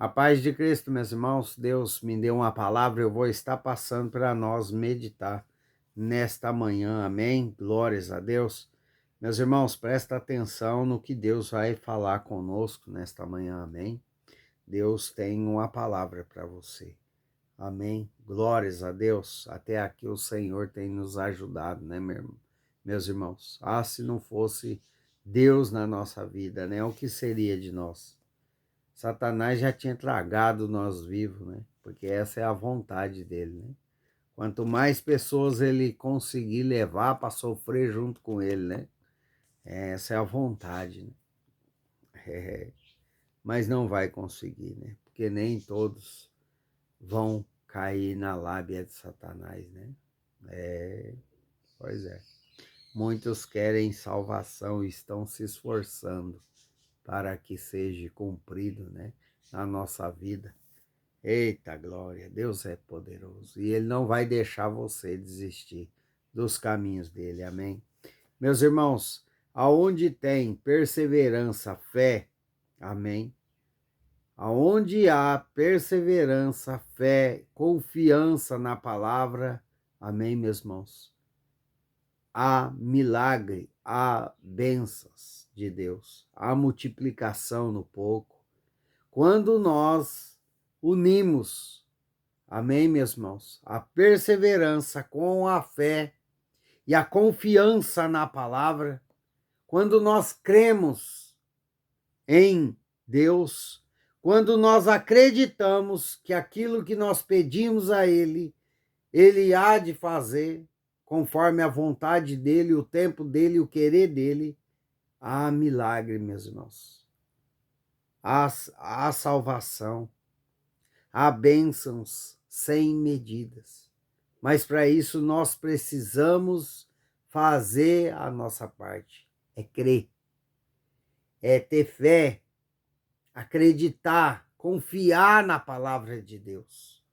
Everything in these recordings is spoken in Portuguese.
A paz de Cristo, meus irmãos, Deus me deu uma palavra, eu vou estar passando para nós meditar nesta manhã, amém? Glórias a Deus. Meus irmãos, presta atenção no que Deus vai falar conosco nesta manhã, amém? Deus tem uma palavra para você, amém? Glórias a Deus. Até aqui o Senhor tem nos ajudado, né, meus irmãos? Ah, se não fosse Deus na nossa vida, né? O que seria de nós? Satanás já tinha tragado nós vivos, né? Porque essa é a vontade dele, né? Quanto mais pessoas ele conseguir levar para sofrer junto com ele, né? Essa é a vontade, né? Mas não vai conseguir, né? Porque nem todos vão cair na lábia de Satanás, né? Pois é. Muitos querem salvação e estão se esforçando para que seja cumprido, né? Na nossa vida. Eita glória, Deus é poderoso e Ele não vai deixar você desistir dos caminhos dele, amém? Meus irmãos, aonde tem perseverança, fé, amém? Aonde há perseverança, fé, confiança na palavra, amém, meus irmãos? Há milagre, há bênçãos de Deus, há multiplicação no pouco. Quando nós unimos, amém, meus irmãos, a perseverança com a fé e a confiança na palavra, quando nós cremos em Deus, quando nós acreditamos que aquilo que nós pedimos a Ele, Ele há de fazer, conforme a vontade dEle, o tempo dEle, o querer dEle, há milagre, meus irmãos. Há salvação, há bênçãos sem medidas. Mas para isso nós precisamos fazer a nossa parte. É crer, é ter fé, acreditar, confiar na palavra de Deus.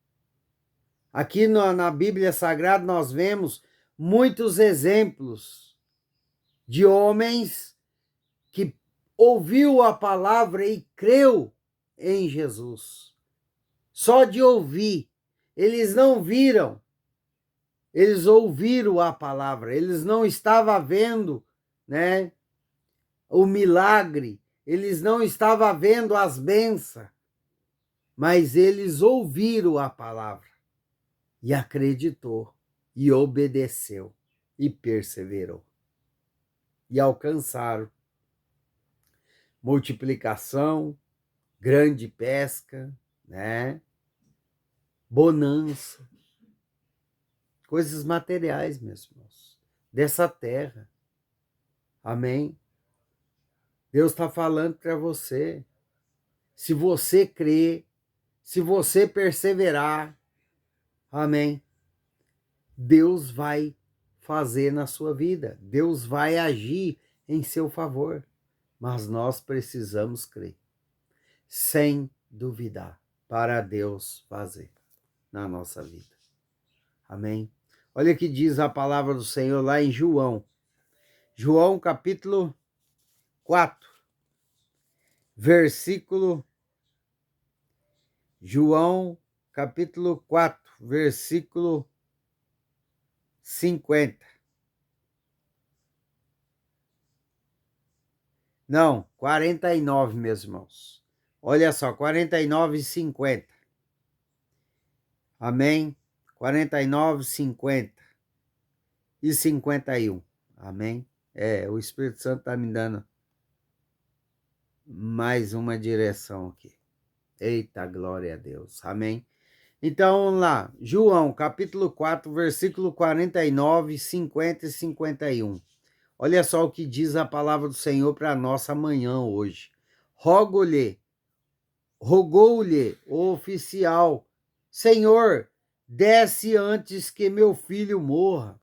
Aqui na Bíblia Sagrada nós vemos muitos exemplos de homens que ouviu a palavra e creu em Jesus. Só de ouvir, eles não viram, eles ouviram a palavra, eles não estavam vendo, né, o milagre, eles não estavam vendo as bênçãos, mas eles ouviram a palavra e acreditou, e obedeceu, e perseverou, e alcançaram multiplicação, grande pesca, né, bonança, coisas materiais, meus irmãos, dessa terra. Amém? Deus está falando para você. Se você crer, se você perseverar, amém? Deus vai fazer na sua vida. Deus vai agir em seu favor. Mas nós precisamos crer, sem duvidar, para Deus fazer na nossa vida. Amém? Olha o que diz a palavra do Senhor lá em João. João capítulo 4, versículo... João capítulo 4, versículo 50. Não, 49, meus irmãos. Olha só, 49 e 50. Amém? 49, 50 e 51. Amém? O Espírito Santo está me dando mais uma direção aqui. Eita, glória a Deus. Amém? Então, vamos lá. João, capítulo 4, versículo 49, 50 e 51. Olha só o que diz a palavra do Senhor para a nossa manhã hoje. Rogou-lhe o oficial: Senhor, desce antes que meu filho morra.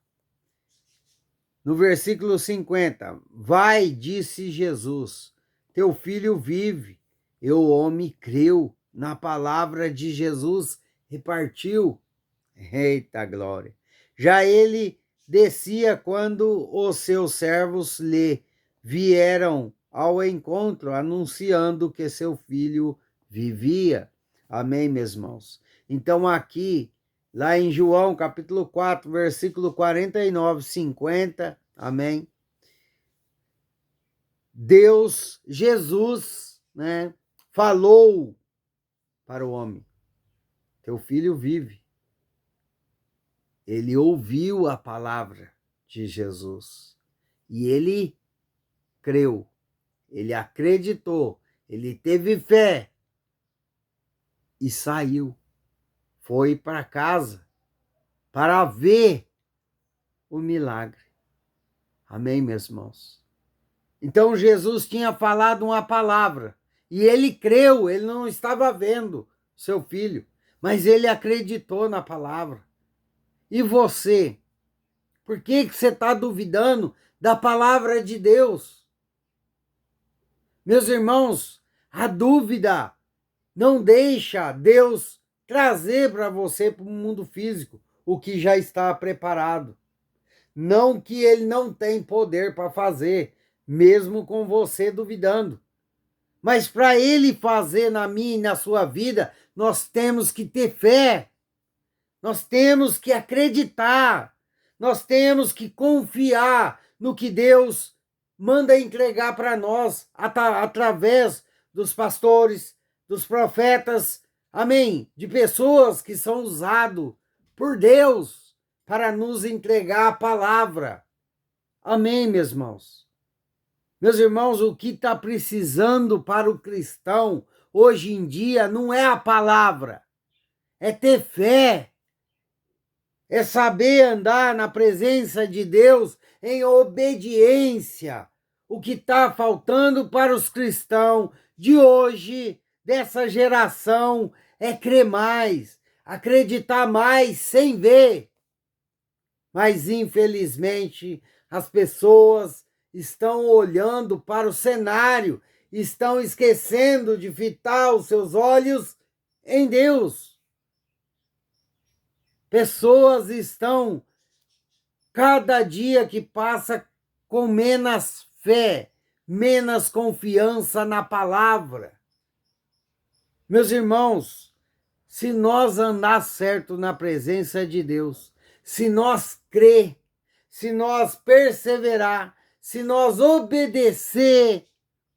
No versículo 50, vai, disse Jesus, teu filho vive. E o homem creu na palavra de Jesus e partiu. Eita glória! Já ele descia quando os seus servos lhe vieram ao encontro, anunciando que seu filho vivia. Amém, meus irmãos? Então aqui, lá em João, capítulo 4, versículo 49, 50, amém? Deus, Jesus, né, falou para o homem: teu filho vive. Ele ouviu a palavra de Jesus e ele creu, ele acreditou, ele teve fé e saiu, foi para casa para ver o milagre. Amém, meus irmãos? Então Jesus tinha falado uma palavra e ele creu, ele não estava vendo seu filho, mas ele acreditou na palavra. E você? Por que você está duvidando da palavra de Deus? Meus irmãos, a dúvida não deixa Deus trazer para você, para o mundo físico, o que já está preparado. Não que ele não tem poder para fazer, mesmo com você duvidando. Mas para ele fazer na minha e na sua vida, nós temos que ter fé. Nós temos que acreditar. Nós temos que confiar no que Deus manda entregar para nós através dos pastores, dos profetas, amém? De pessoas que são usadas por Deus para nos entregar a palavra. Amém, meus irmãos? Meus irmãos, o que está precisando para o cristão hoje em dia não é a palavra, é ter fé, é saber andar na presença de Deus em obediência. O que está faltando para os cristãos de hoje, dessa geração, é crer mais, acreditar mais sem ver. Mas, infelizmente, as pessoas estão olhando para o cenário, estão esquecendo de fitar os seus olhos em Deus. Pessoas estão, cada dia que passa, com menos fé, menos confiança na palavra. Meus irmãos, se nós andar certo na presença de Deus, se nós crer, se nós perseverar, se nós obedecer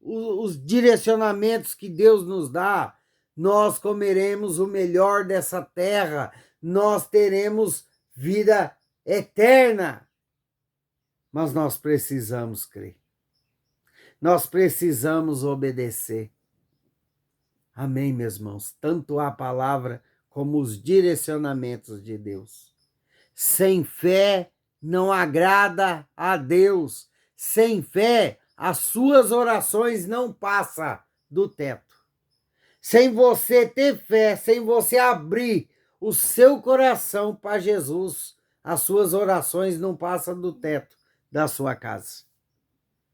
os direcionamentos que Deus nos dá, nós comeremos o melhor dessa terra, nós teremos vida eterna. Mas nós precisamos crer. Nós precisamos obedecer. Amém, meus irmãos? Tanto a palavra como os direcionamentos de Deus. Sem fé não agrada a Deus. Sem fé, as suas orações não passam do teto. Sem você ter fé, sem você abrir o seu coração para Jesus, as suas orações não passam do teto da sua casa.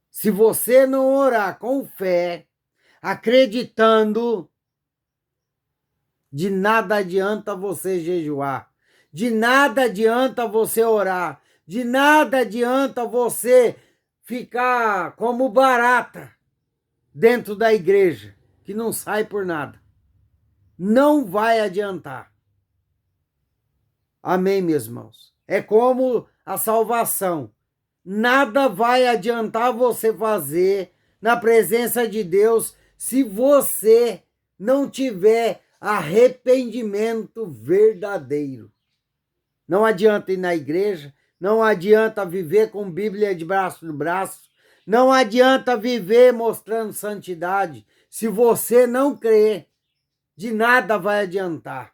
Se você não orar com fé, acreditando, de nada adianta você jejuar, de nada adianta você orar, de nada adianta você ficar como barata dentro da igreja, que não sai por nada. Não vai adiantar. Amém, meus irmãos? É como a salvação. Nada vai adiantar você fazer na presença de Deus se você não tiver arrependimento verdadeiro. Não adianta ir na igreja, não adianta viver com Bíblia de braço no braço, não adianta viver mostrando santidade. Se você não crer, de nada vai adiantar.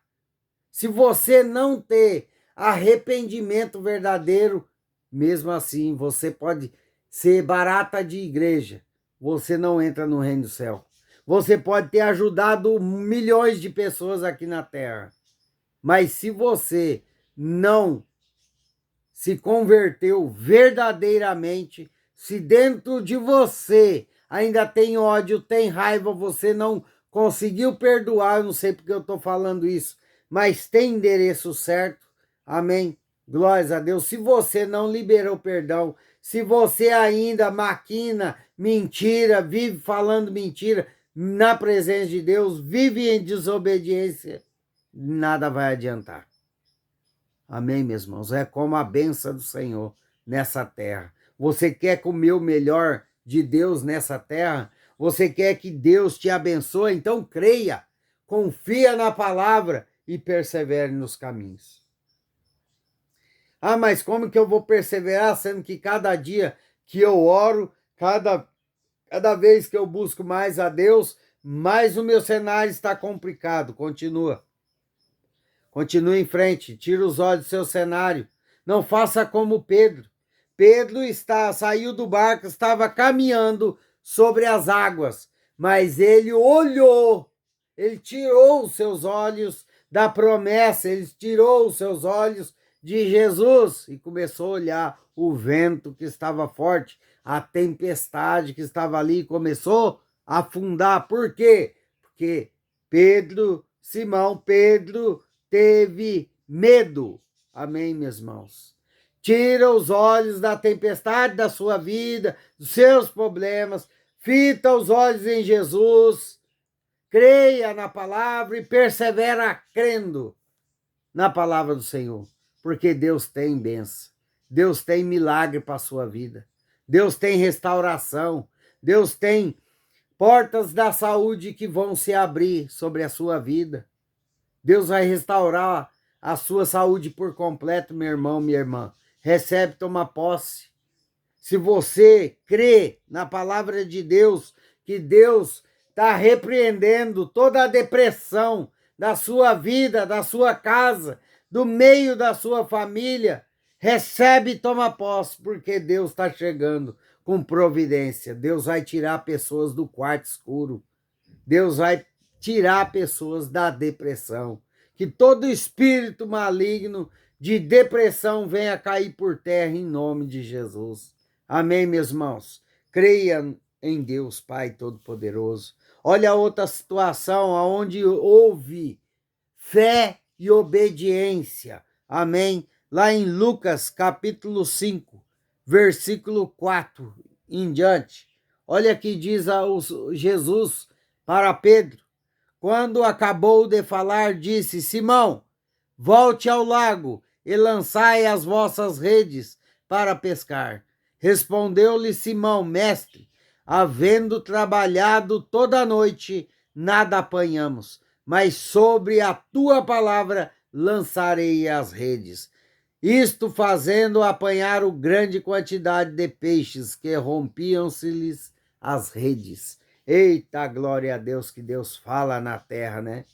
Se você não ter arrependimento verdadeiro, mesmo assim, você pode ser barata de igreja, você não entra no reino do céu. Você pode ter ajudado milhões de pessoas aqui na terra, mas se você não se converteu verdadeiramente, se dentro de você ainda tem ódio, tem raiva, você não conseguiu perdoar, eu não sei porque eu estou falando isso, mas tem endereço certo, amém? Glórias a Deus. Se você não liberou perdão, se você ainda maquina mentira, vive falando mentira, na presença de Deus, vive em desobediência, nada vai adiantar. Amém, meus irmãos? É como a bênção do Senhor nessa terra. Você quer comer o melhor de Deus nessa terra? Você quer que Deus te abençoe? Então creia, confia na palavra e persevere nos caminhos. Ah, mas como que eu vou perseverar, sendo que cada dia que eu oro, cada vez que eu busco mais a Deus, mais o meu cenário está complicado? Continua. Continue em frente, tira os olhos do seu cenário. Não faça como Pedro. Pedro saiu do barco, estava caminhando sobre as águas, mas ele olhou, ele tirou os seus olhos da promessa, ele tirou os seus olhos de Jesus e começou a olhar o vento que estava forte, a tempestade que estava ali, começou a afundar. Por quê? Porque Simão Pedro, teve medo. Amém, meus irmãos? Tira os olhos da tempestade da sua vida, dos seus problemas, fita os olhos em Jesus, creia na palavra e persevera crendo na palavra do Senhor, porque Deus tem bênção, Deus tem milagre para a sua vida, Deus tem restauração, Deus tem portas da saúde que vão se abrir sobre a sua vida. Deus vai restaurar a sua saúde por completo, meu irmão, minha irmã. Recebe, toma posse. Se você crê na palavra de Deus, que Deus está repreendendo toda a depressão da sua vida, da sua casa, do meio da sua família, recebe e toma posse, porque Deus está chegando com providência. Deus vai tirar pessoas do quarto escuro. Deus vai tirar pessoas da depressão. Que todo espírito maligno de depressão venha cair por terra em nome de Jesus. Amém, meus irmãos? Creia em Deus, Pai Todo-Poderoso. Olha a outra situação onde houve fé e obediência. Amém? Lá em Lucas, capítulo 5, versículo 4 em diante. Olha que diz Jesus para Pedro. Quando acabou de falar, disse: Simão, volte ao lago e lançai as vossas redes para pescar. Respondeu-lhe Simão: Mestre, havendo trabalhado toda a noite, nada apanhamos, mas sobre a tua palavra lançarei as redes. Isto fazendo, apanharam grande quantidade de peixes, que rompiam-se-lhes as redes. Eita, glória a Deus, que Deus fala na terra, né?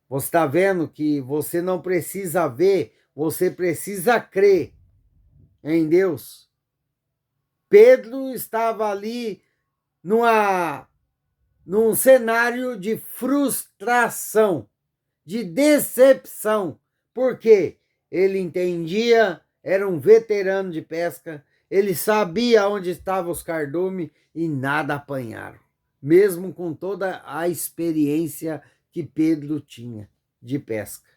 Você está vendo que você não precisa ver, você precisa crer em Deus. Pedro estava ali num cenário de frustração, de decepção. Por quê? Ele entendia, era um veterano de pesca, ele sabia onde estavam os cardumes e nada apanharam, mesmo com toda a experiência que Pedro tinha de pesca.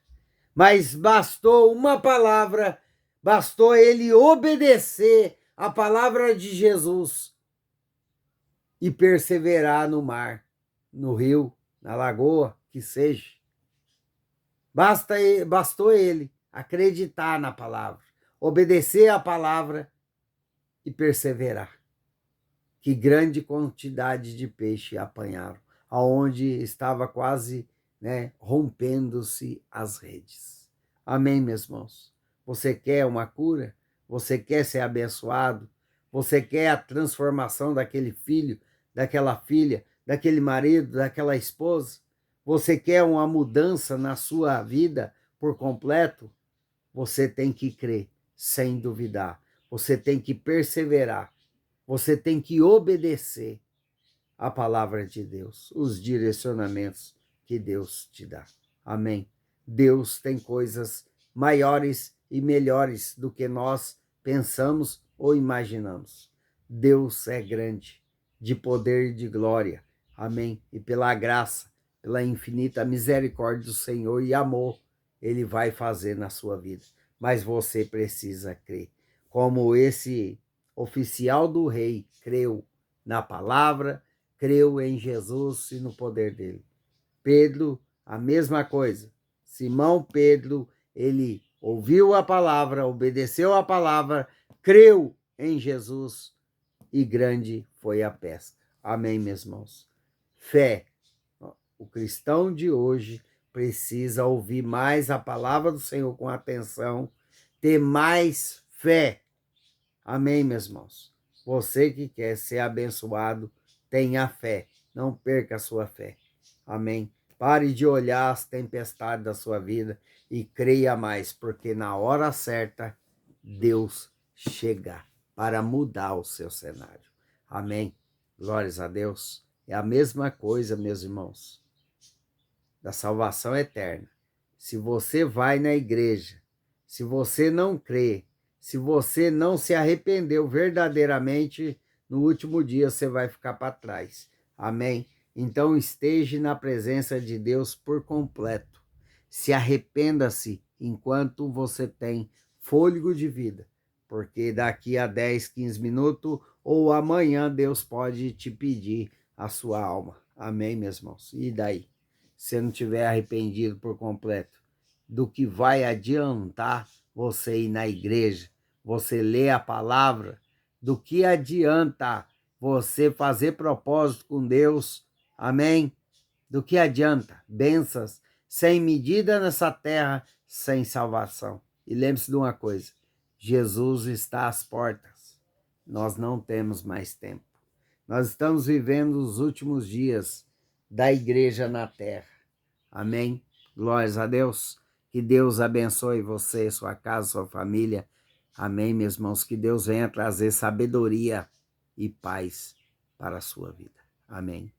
Mas bastou uma palavra, bastou ele obedecer a palavra de Jesus e perseverar no mar, no rio, na lagoa, que seja. Bastou ele acreditar na palavra, obedecer a palavra e perseverar. Que grande quantidade de peixe apanharam, aonde estava quase, rompendo-se as redes. Amém, meus irmãos? Você quer uma cura? Você quer ser abençoado? Você quer a transformação daquele filho, daquela filha, daquele marido, daquela esposa? Você quer uma mudança na sua vida por completo? Você tem que crer, sem duvidar. Você tem que perseverar. Você tem que obedecer a palavra de Deus, os direcionamentos que Deus te dá. Amém? Deus tem coisas maiores e melhores do que nós pensamos ou imaginamos. Deus é grande, de poder e de glória. Amém? E pela graça, pela infinita misericórdia do Senhor e amor, Ele vai fazer na sua vida. Mas você precisa crer. Como esse oficial do rei creu na palavra, creu em Jesus e no poder dele. Pedro, a mesma coisa. Simão Pedro, ele ouviu a palavra, obedeceu a palavra, creu em Jesus e grande foi a pesca. Amém, meus irmãos? Fé. O cristão de hoje precisa ouvir mais a palavra do Senhor com atenção, ter mais fé. Amém, meus irmãos? Você que quer ser abençoado, tenha fé. Não perca a sua fé. Amém? Pare de olhar as tempestades da sua vida e creia mais, porque na hora certa, Deus chega para mudar o seu cenário. Amém? Glórias a Deus. É a mesma coisa, meus irmãos, da salvação eterna. Se você vai na igreja, se você não crê, se você não se arrependeu verdadeiramente, no último dia você vai ficar para trás. Amém? Então esteja na presença de Deus por completo. Se arrependa-se enquanto você tem fôlego de vida, porque daqui a 10, 15 minutos ou amanhã Deus pode te pedir a sua alma. Amém, meus irmãos? E daí? Se não tiver arrependido por completo, do que vai adiantar você ir na igreja, você ler a palavra, do que adianta você fazer propósito com Deus, amém? Do que adianta? Bênçãos sem medida nessa terra, sem salvação. E lembre-se de uma coisa, Jesus está às portas, nós não temos mais tempo. Nós estamos vivendo os últimos dias da igreja na terra. Amém? Glórias a Deus. Que Deus abençoe você, sua casa, sua família. Amém, meus irmãos? Que Deus venha trazer sabedoria e paz para a sua vida. Amém.